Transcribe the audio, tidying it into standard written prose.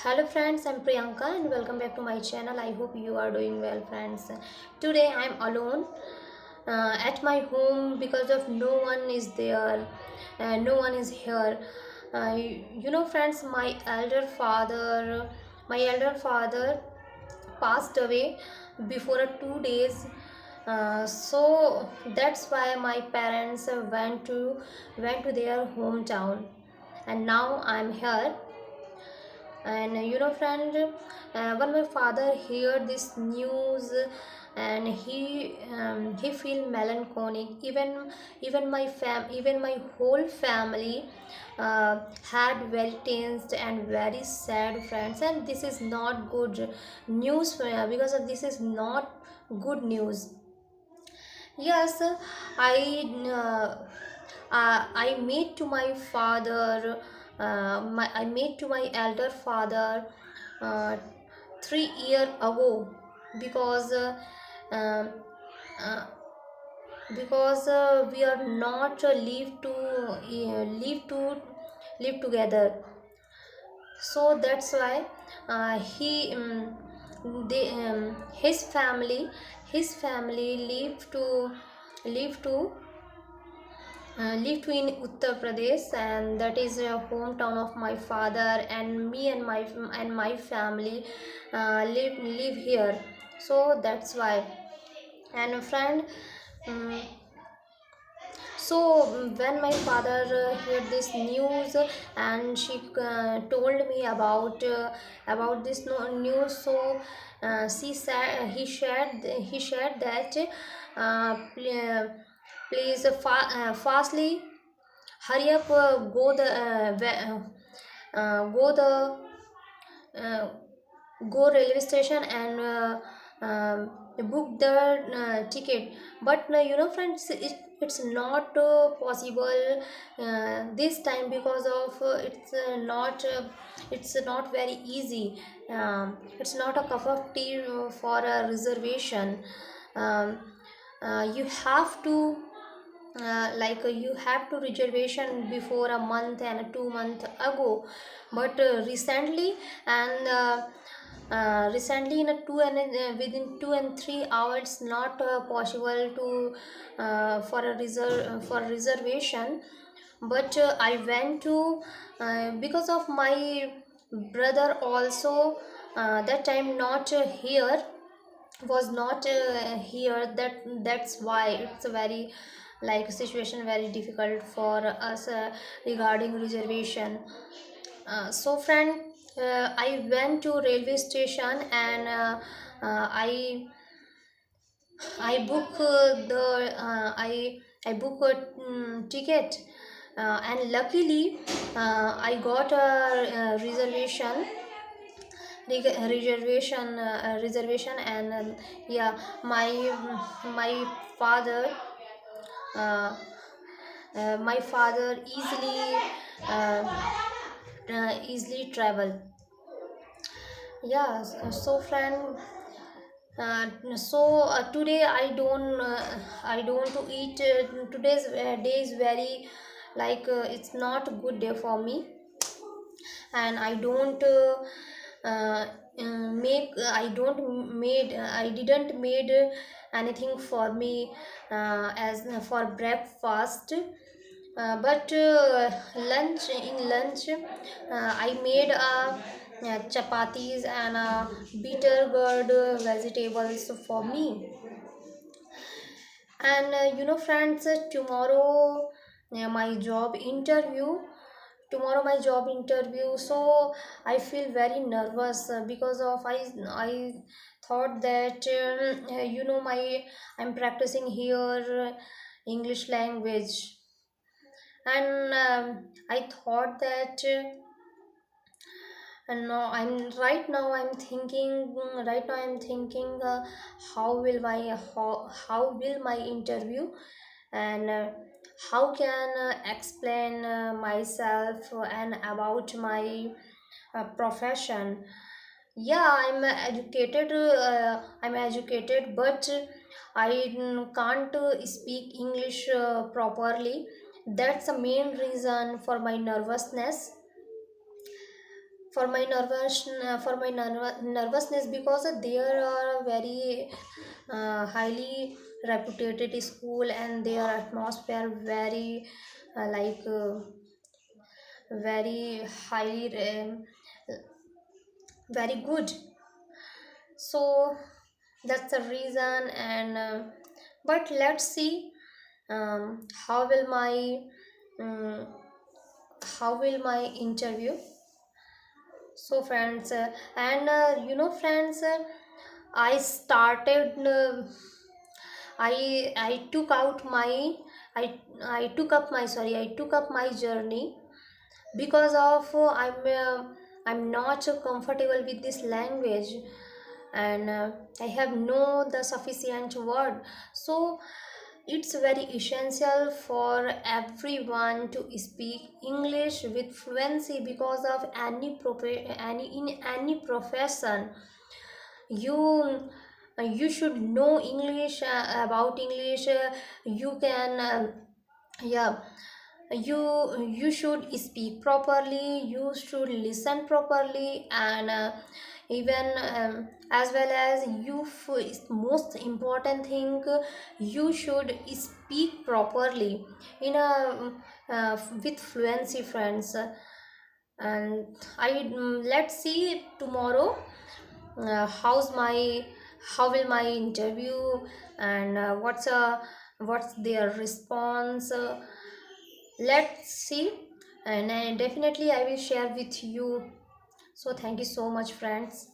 Hello friends, I'm Priyanka and welcome back to my channel. I hope you are doing well friends. Today I'm alone at my home because of no one is there, no one is here. Friends, my elder father passed away before 2 days. So that's why my parents went to their hometown, and now I'm here. And friend, when my father heard this news, and he feel melancholic. Even my whole family had very tensed and very sad friends, and this is not good news because of this is not good news. Yes, I I made to my father. I made to my elder father uh, 3 years ago because uh, uh, we are not live together. So that's why he they his family live to lived in Uttar Pradesh, and that is a hometown of my father. And me and my family live here. So that's why. And a friend, um, so when my father heard this news, and she told me about this news. So she said he shared that please fastly hurry up, go the uh, go railway station and book the ticket. But friends, it's not possible this time because of it's not very easy. It's not a cup of tea for a reservation. um, you have to you have to reservation before a month and 2 month ago. But recently in a within 2 and 3 hours not possible to for reservation. But I went to because of my brother also that time not here, was not here. That's why it's a very situation very difficult for us regarding reservation. So friend, I went to railway station, and I book the I book a ticket, and luckily I got a reservation. And yeah, my father uh, my father uh, easily travel. Yeah, so friend, today I don't to eat. Today's day is very it's not a good day for me, and I don't uh, make I don't made I didn't made anything for me as for breakfast. But lunch I made chapatis and bitter gourd vegetables for me. And friends, my job interview tomorrow my job interview. So I feel very nervous because of I thought that my I'm practicing here English language. And I thought that and now I'm thinking how will my interview, and how can explain myself and about my profession. Yeah, I'm educated, but I can't speak English properly. That's the main reason for my nervousness. nervousness, because there are very highly reputed school, and their atmosphere very like very highly very good. So that's the reason. And but let's see, how will my um, how will my interview. So friends, friends, I started I took out my I took up my sorry I took up my journey because of I'm not so comfortable with this language, and I have no the sufficient word. So it's very essential for everyone to speak English with fluency, because of any profession. You should know English, about English. You can yeah you you should speak properly, you should listen properly, and even as well as most important thing, you should speak properly in a with fluency, friends. And let's see tomorrow, how's my how will my interview, and what's their response. Let's see, and definitely I will share with you. So thank you so much, friends.